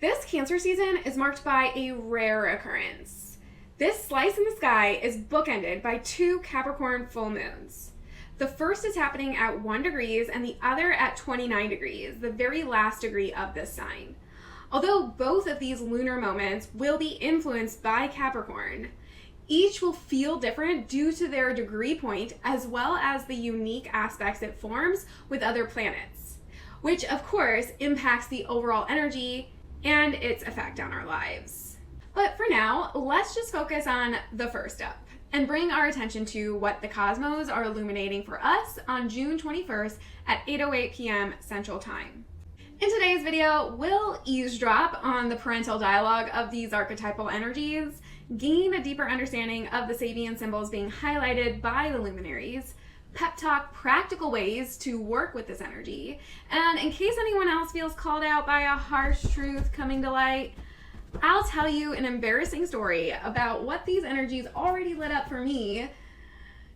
This Cancer season is marked by a rare occurrence. This slice in the sky is bookended by two Capricorn full moons. The first is happening at 1 degree and the other at 29 degrees, the very last degree of this sign. Although both of these lunar moments will be influenced by Capricorn, each will feel different due to their degree point as well as the unique aspects it forms with other planets, which of course impacts the overall energy and its effect on our lives. But for now, let's just focus on the first up and bring our attention to what the cosmos are illuminating for us on June 21st at 8:08 p.m. Central Time. In today's video, we'll eavesdrop on the parental dialogue of these archetypal energies, gain a deeper understanding of the Sabian symbols being highlighted by the luminaries, pep talk practical ways to work with this energy, and in case anyone else feels called out by a harsh truth coming to light, I'll tell you an embarrassing story about what these energies already lit up for me,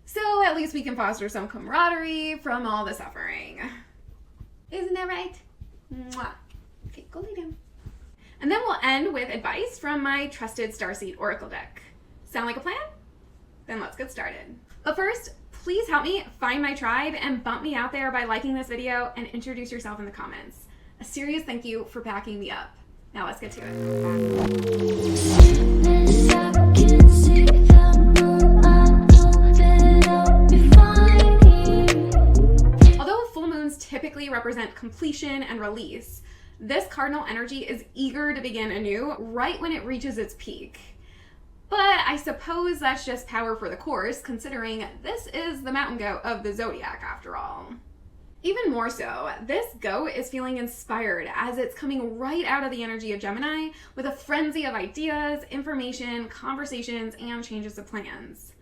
so at least we can foster some camaraderie from all the suffering. Isn't that right? Mwah. Okay, go lay down. And then we'll end with advice from my trusted Starseed Oracle deck. Sound like a plan? Then let's get started. But first, please help me find my tribe and bump me out there by liking this video and introduce yourself in the comments. A serious thank you for backing me up. Now let's get to it. Although full moons typically represent completion and release, this cardinal energy is eager to begin anew right when it reaches its peak. But I suppose that's just power for the course, considering this is the mountain goat of the zodiac after all. Even more so, this goat is feeling inspired as it's coming right out of the energy of Gemini with a frenzy of ideas, information, conversations, and changes of plans.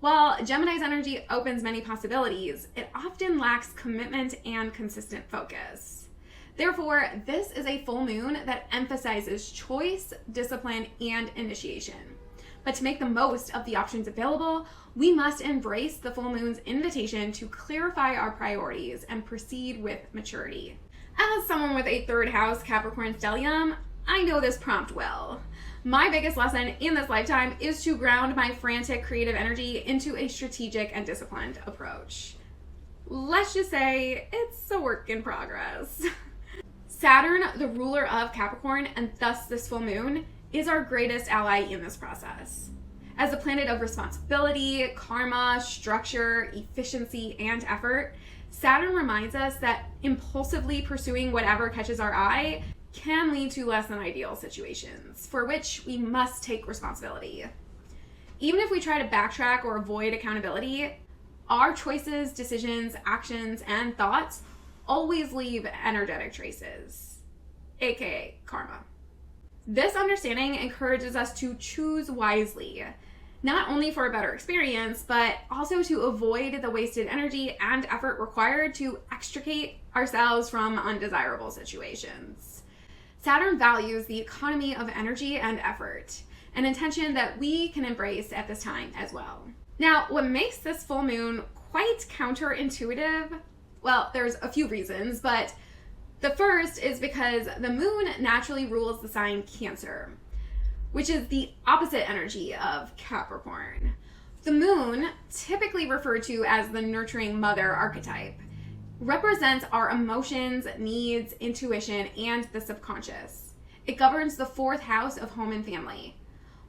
While Gemini's energy opens many possibilities, it often lacks commitment and consistent focus. Therefore, this is a full moon that emphasizes choice, discipline, and initiation. But to make the most of the options available, we must embrace the full moon's invitation to clarify our priorities and proceed with maturity. As someone with a third house Capricorn stellium, I know this prompt well. My biggest lesson in this lifetime is to ground my frantic creative energy into a strategic and disciplined approach. Let's just say it's a work in progress. Saturn, the ruler of Capricorn, and thus this full moon, is our greatest ally in this process. As a planet of responsibility, karma, structure, efficiency, and effort, Saturn reminds us that impulsively pursuing whatever catches our eye can lead to less than ideal situations, for which we must take responsibility. Even if we try to backtrack or avoid accountability, our choices, decisions, actions, and thoughts always leave energetic traces, aka karma. This understanding encourages us to choose wisely, not only for a better experience, but also to avoid the wasted energy and effort required to extricate ourselves from undesirable situations. Saturn values the economy of energy and effort, an intention that we can embrace at this time as well. Now, what makes this full moon quite counterintuitive? Well, there's a few reasons, but the first is because the moon naturally rules the sign Cancer, which is the opposite energy of Capricorn. The moon, typically referred to as the nurturing mother archetype, represents our emotions, needs, intuition, and the subconscious. It governs the 4th house of home and family,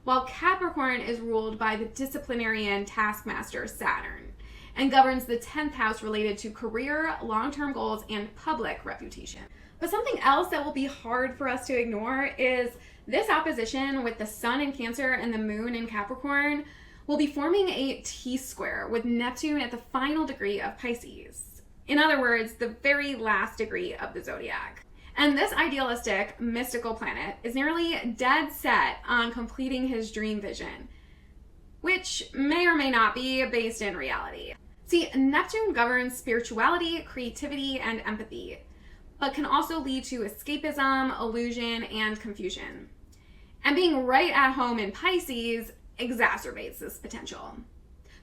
while Capricorn is ruled by the disciplinarian taskmaster Saturn and governs the 10th house related to career, long-term goals, and public reputation. But something else that will be hard for us to ignore is this opposition with the sun in Cancer and the moon in Capricorn will be forming a T-square with Neptune at the final degree of Pisces. In other words, the very last degree of the zodiac. And this idealistic, mystical planet is nearly dead set on completing his dream vision, which may or may not be based in reality. See, Neptune governs spirituality, creativity, and empathy, but can also lead to escapism, illusion, and confusion. And being right at home in Pisces exacerbates this potential.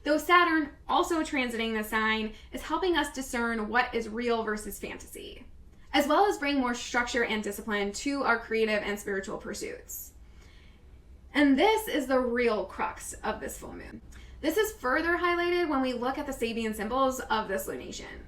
Though Saturn, also transiting the sign, is helping us discern what is real versus fantasy. as well as bring more structure and discipline to our creative and spiritual pursuits. And this is the real crux of this full moon. This is further highlighted when we look at the Sabian symbols of this lunation.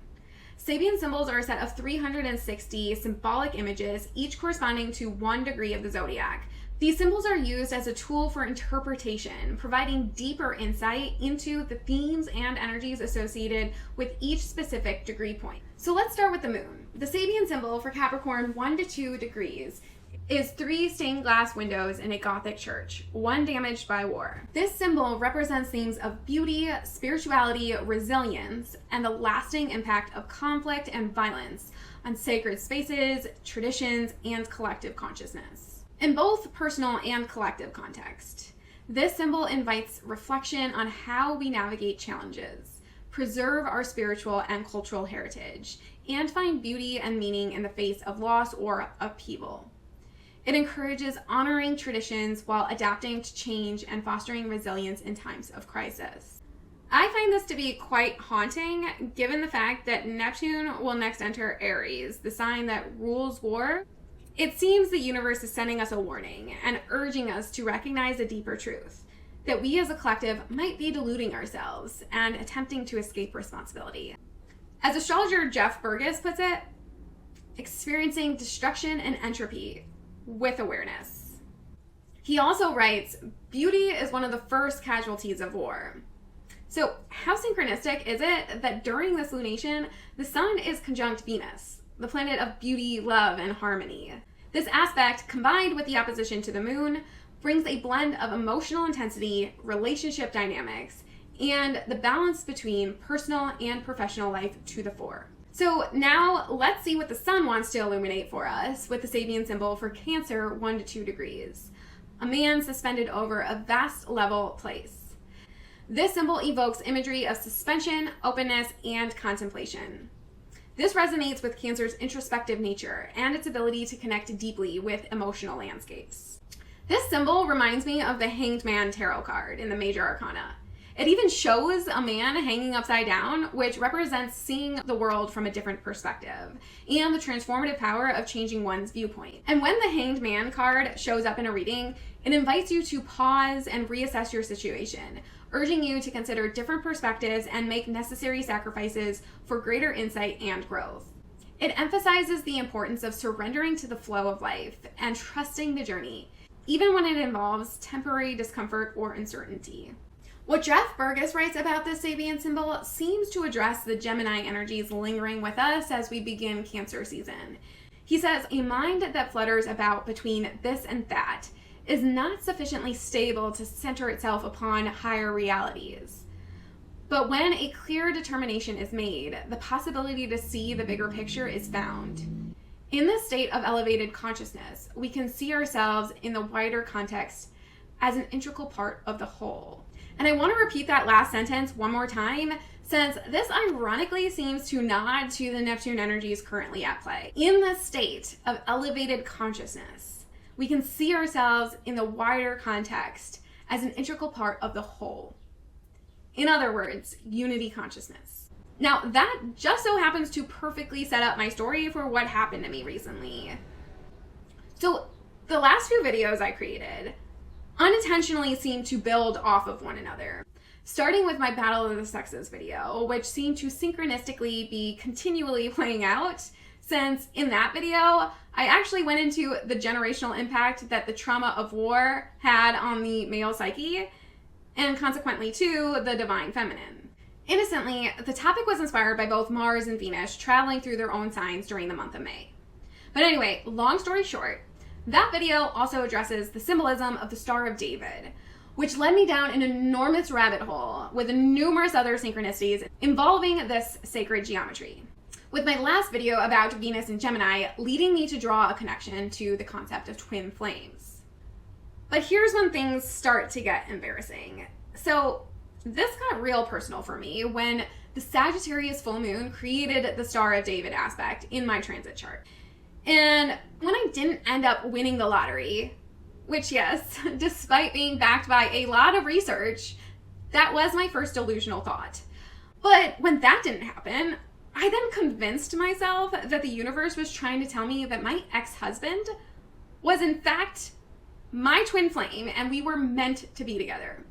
Sabian symbols are a set of 360 symbolic images, each corresponding to 1 degree of the zodiac. These symbols are used as a tool for interpretation, providing deeper insight into the themes and energies associated with each specific degree point. So let's start with the moon. The Sabian symbol for Capricorn 1 to 2 degrees is 3 stained glass windows in a Gothic church, 1 damaged by war. This symbol represents themes of beauty, spirituality, resilience, and the lasting impact of conflict and violence on sacred spaces, traditions, and collective consciousness. In both personal and collective context, this symbol invites reflection on how we navigate challenges, preserve our spiritual and cultural heritage, and find beauty and meaning in the face of loss or upheaval. It encourages honoring traditions while adapting to change and fostering resilience in times of crisis. I find this to be quite haunting, given the fact that Neptune will next enter Aries, the sign that rules war. It seems the universe is sending us a warning and urging us to recognize a deeper truth, that we as a collective might be deluding ourselves and attempting to escape responsibility. As astrologer Jeff Burgess puts it, experiencing destruction and entropy with awareness. He also writes, beauty is one of the first casualties of war. So how synchronistic is it that during this lunation, the sun is conjunct Venus, the planet of beauty, love, and harmony? This aspect, combined with the opposition to the moon, brings a blend of emotional intensity, relationship dynamics, and the balance between personal and professional life to the fore. So now let's see what the sun wants to illuminate for us with the Sabian symbol for Cancer 1 to 2 degrees, a man suspended over a vast level place. This symbol evokes imagery of suspension, openness, and contemplation. This resonates with Cancer's introspective nature and its ability to connect deeply with emotional landscapes. This symbol reminds me of the Hanged Man tarot card in the Major Arcana. It even shows a man hanging upside down, which represents seeing the world from a different perspective and the transformative power of changing one's viewpoint. And when the Hanged Man card shows up in a reading, it invites you to pause and reassess your situation, urging you to consider different perspectives and make necessary sacrifices for greater insight and growth. It emphasizes the importance of surrendering to the flow of life and trusting the journey, even when it involves temporary discomfort or uncertainty. What Jeff Burgess writes about this Sabian symbol seems to address the Gemini energies lingering with us as we begin Cancer season. He says, a mind that flutters about between this and that is not sufficiently stable to center itself upon higher realities. But when a clear determination is made, the possibility to see the bigger picture is found. In this state of elevated consciousness, we can see ourselves in the wider context as an integral part of the whole. And I want to repeat that last sentence one more time, since this ironically seems to nod to the Neptune energies currently at play. In this state of elevated consciousness, we can see ourselves in the wider context as an integral part of the whole. In other words, unity consciousness. Now, that just so happens to perfectly set up my story for what happened to me recently. So, the last few videos I created unintentionally seemed to build off of one another. Starting with my Battle of the Sexes video, which seemed to synchronistically be continually playing out, since in that video, I actually went into the generational impact that the trauma of war had on the male psyche, and consequently too, the divine feminine. Innocently, the topic was inspired by both Mars and Venus traveling through their own signs during the month of May. But anyway, long story short, that video also addresses the symbolism of the Star of David, which led me down an enormous rabbit hole with numerous other synchronicities involving this sacred geometry, with my last video about Venus and Gemini leading me to draw a connection to the concept of twin flames. But here's when things start to get embarrassing. So this got real personal for me when the Sagittarius full moon created the Star of David aspect in my transit chart. And when I didn't end up winning the lottery, which yes, despite being backed by a lot of research, that was my first delusional thought. But when that didn't happen, I then convinced myself that the universe was trying to tell me that my ex-husband was in fact my twin flame and we were meant to be together.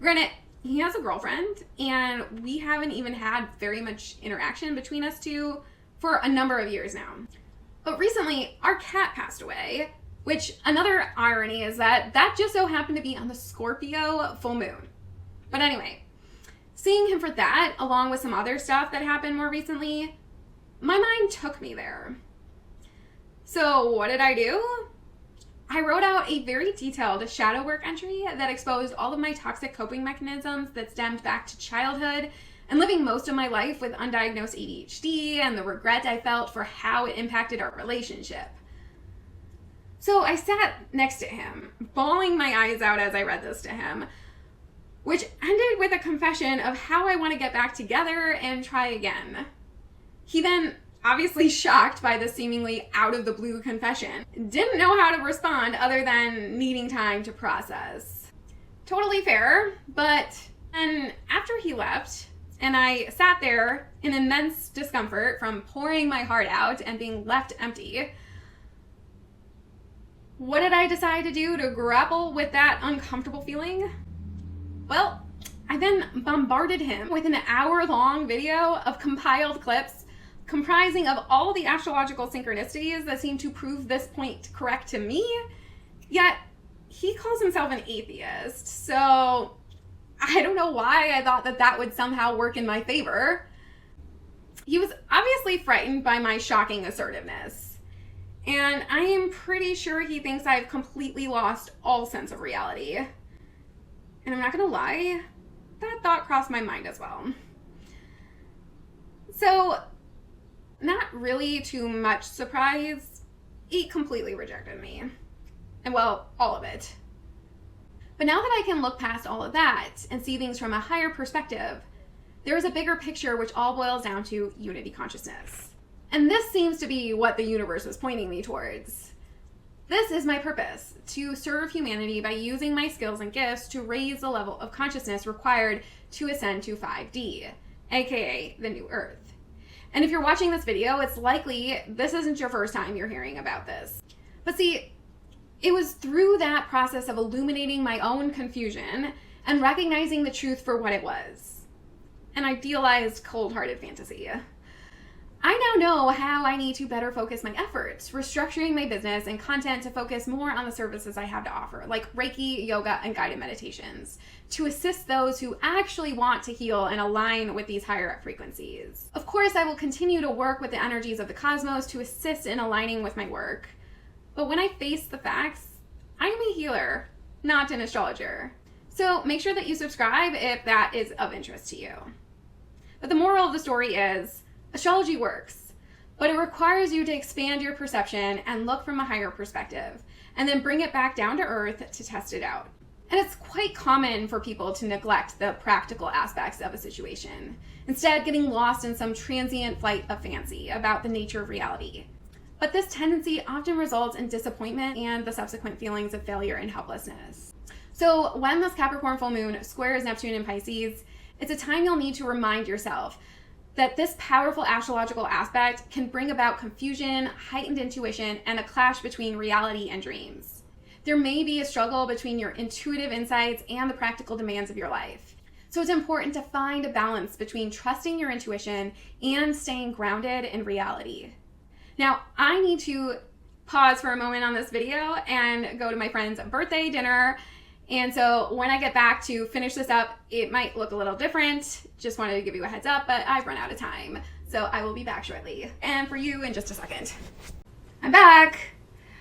Granted, he has a girlfriend and we haven't even had very much interaction between us two for a number of years now. But recently, our cat passed away, which another irony is that just so happened to be on the Scorpio full moon. But anyway, seeing him for that, along with some other stuff that happened more recently, my mind took me there. So what did I do? I wrote out a very detailed shadow work entry that exposed all of my toxic coping mechanisms that stemmed back to childhood and living most of my life with undiagnosed ADHD and the regret I felt for how it impacted our relationship. So I sat next to him, bawling my eyes out as I read this to him, which ended with a confession of how I want to get back together and try again. He then, obviously shocked by this seemingly out of the blue confession, didn't know how to respond other than needing time to process. Totally fair, but then after he left, and I sat there in immense discomfort from pouring my heart out and being left empty, what did I decide to do to grapple with that uncomfortable feeling? Well, I then bombarded him with an hour-long video of compiled clips comprising of all the astrological synchronicities that seem to prove this point correct to me, yet he calls himself an atheist, so I don't know why I thought that would somehow work in my favor. He was obviously frightened by my shocking assertiveness, and I am pretty sure he thinks I've completely lost all sense of reality. And I'm not gonna lie, that thought crossed my mind as well. So, not really too much surprise, he completely rejected me. And well, all of it. But now that I can look past all of that and see things from a higher perspective, there is a bigger picture which all boils down to unity consciousness. And this seems to be what the universe was pointing me towards. This is my purpose, to serve humanity by using my skills and gifts to raise the level of consciousness required to ascend to 5D, aka the New Earth. And if you're watching this video, it's likely this isn't your first time you're hearing about this. But see, it was through that process of illuminating my own confusion and recognizing the truth for what it was. An idealized, cold-hearted fantasy. I now know how I need to better focus my efforts, restructuring my business and content to focus more on the services I have to offer, like Reiki, yoga, and guided meditations, to assist those who actually want to heal and align with these higher frequencies. Of course, I will continue to work with the energies of the cosmos to assist in aligning with my work. But when I face the facts, I'm a healer, not an astrologer. So make sure that you subscribe if that is of interest to you. But the moral of the story is, astrology works, but it requires you to expand your perception and look from a higher perspective, and then bring it back down to earth to test it out. And it's quite common for people to neglect the practical aspects of a situation, instead getting lost in some transient flight of fancy about the nature of reality. But this tendency often results in disappointment and the subsequent feelings of failure and helplessness. So when this Capricorn full moon squares Neptune in Pisces, it's a time you'll need to remind yourself that this powerful astrological aspect can bring about confusion, heightened intuition, and a clash between reality and dreams. There may be a struggle between your intuitive insights and the practical demands of your life. So it's important to find a balance between trusting your intuition and staying grounded in reality. Now, I need to pause for a moment on this video and go to my friend's birthday dinner. And so when I get back to finish this up, it might look a little different. Just wanted to give you a heads up, but I've run out of time. So I will be back shortly. And for you in just a second. I'm back.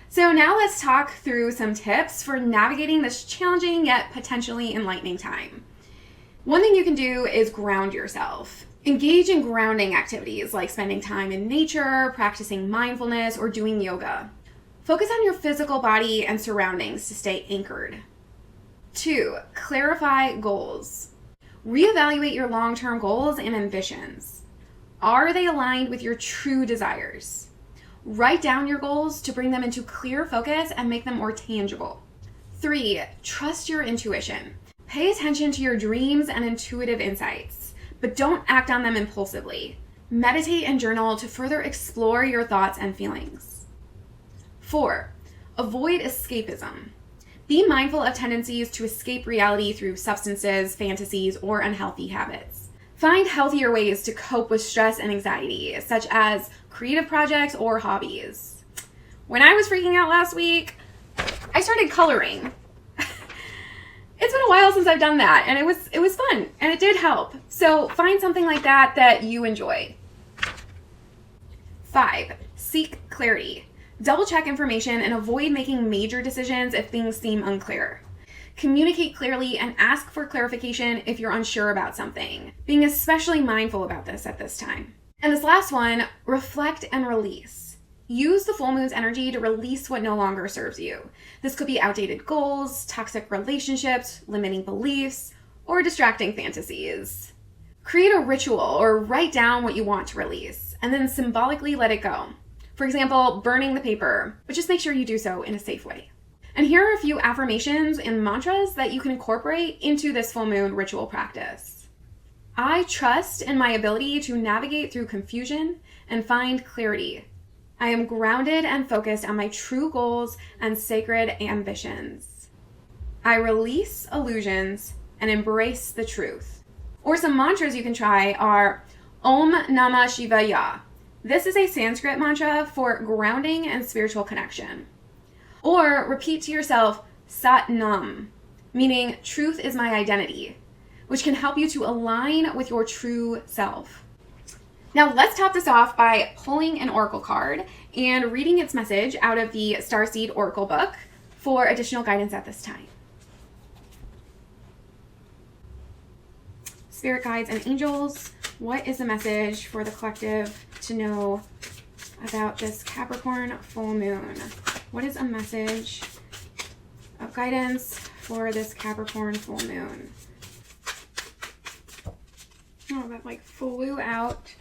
So now let's talk through some tips for navigating this challenging yet potentially enlightening time. One thing you can do is ground yourself. Engage in grounding activities like spending time in nature, practicing mindfulness, or doing yoga. Focus on your physical body and surroundings to stay anchored. 2, clarify goals. Reevaluate your long-term goals and ambitions. Are they aligned with your true desires? Write down your goals to bring them into clear focus and make them more tangible. 3, trust your intuition. Pay attention to your dreams and intuitive insights, but don't act on them impulsively. Meditate and journal to further explore your thoughts and feelings. 4. Avoid escapism. Be mindful of tendencies to escape reality through substances, fantasies, or unhealthy habits. Find healthier ways to cope with stress and anxiety, such as creative projects or hobbies. When I was freaking out last week, I started coloring. It's been a while since I've done that, and it was fun, and it did help. So find something like that that you enjoy. 5. Seek clarity. Double check information and avoid making major decisions if things seem unclear. Communicate clearly and ask for clarification if you're unsure about something, being especially mindful about this at this time. And this last one, reflect and release. Use the full moon's energy to release what no longer serves you. This could be outdated goals, toxic relationships, limiting beliefs, or distracting fantasies. Create a ritual or write down what you want to release, and then symbolically let it go. For example, burning the paper, but just make sure you do so in a safe way. And here are a few affirmations and mantras that you can incorporate into this full moon ritual practice. I trust in my ability to navigate through confusion and find clarity. I am grounded and focused on my true goals and sacred ambitions. I release illusions and embrace the truth. Or some mantras you can try are Om Namah Shivaya. This is a Sanskrit mantra for grounding and spiritual connection. Or repeat to yourself Sat Nam, meaning truth is my identity, which can help you to align with your true self. Now let's top this off by pulling an oracle card and reading its message out of the Starseed Oracle book for additional guidance at this time. Spirit guides and angels, what is the message for the collective to know about this Capricorn full moon? What is a message of guidance for this Capricorn full moon? Oh, that like flew out.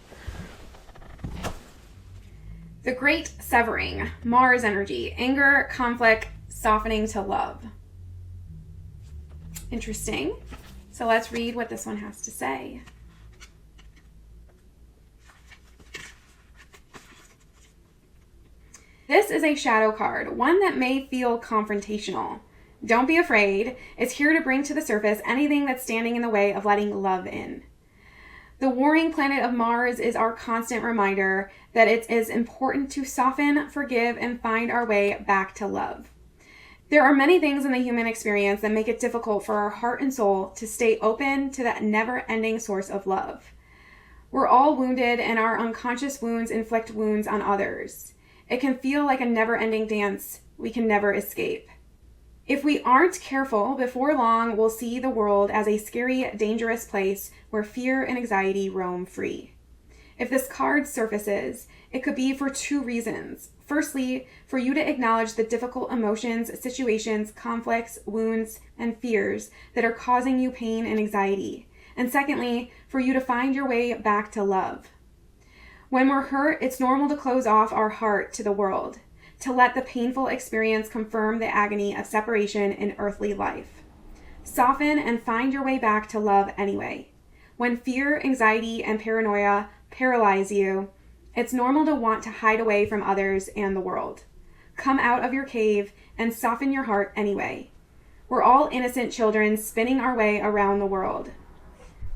The Great Severing, Mars energy, anger, conflict, softening to love. Interesting. So let's read what this one has to say. This is a shadow card, one that may feel confrontational. Don't be afraid. It's here to bring to the surface anything that's standing in the way of letting love in. The warring planet of Mars is our constant reminder that it is important to soften, forgive, and find our way back to love. There are many things in the human experience that make it difficult for our heart and soul to stay open to that never-ending source of love. We're all wounded, and our unconscious wounds inflict wounds on others. It can feel like a never-ending dance we can never escape. If we aren't careful, before long, we'll see the world as a scary, dangerous place where fear and anxiety roam free. If this card surfaces, it could be for two reasons. Firstly, for you to acknowledge the difficult emotions, situations, conflicts, wounds, and fears that are causing you pain and anxiety. And secondly, for you to find your way back to love. When we're hurt, it's normal to close off our heart to the world, to let the painful experience confirm the agony of separation in earthly life. Soften and find your way back to love anyway. When fear, anxiety, and paranoia paralyze you, it's normal to want to hide away from others and the world. Come out of your cave and soften your heart anyway. We're all innocent children spinning our way around the world.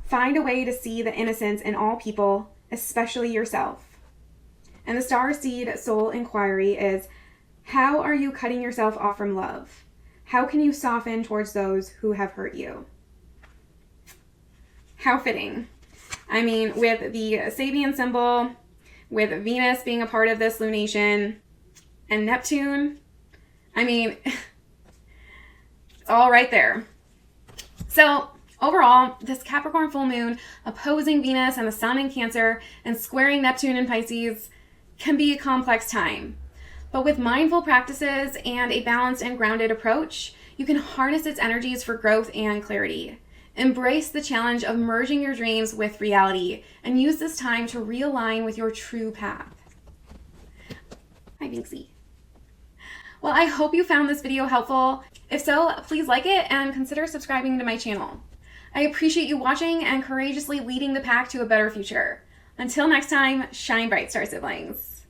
Find a way to see the innocence in all people, especially yourself. And the Starseed Soul Inquiry is, how are you cutting yourself off from love? How can you soften towards those who have hurt you? How fitting. I mean, with the Sabian symbol, with Venus being a part of this lunation, and Neptune, I mean, it's all right there. So overall, this Capricorn full moon opposing Venus and the Sun in Cancer and squaring Neptune in Pisces can be a complex time. But with mindful practices and a balanced and grounded approach, you can harness its energies for growth and clarity. Embrace the challenge of merging your dreams with reality and use this time to realign with your true path. Hi, Binksy. Well, I hope you found this video helpful. If so, please like it and consider subscribing to my channel. I appreciate you watching and courageously leading the pack to a better future. Until next time, shine bright, star siblings.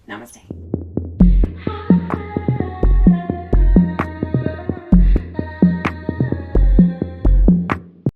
Namaste.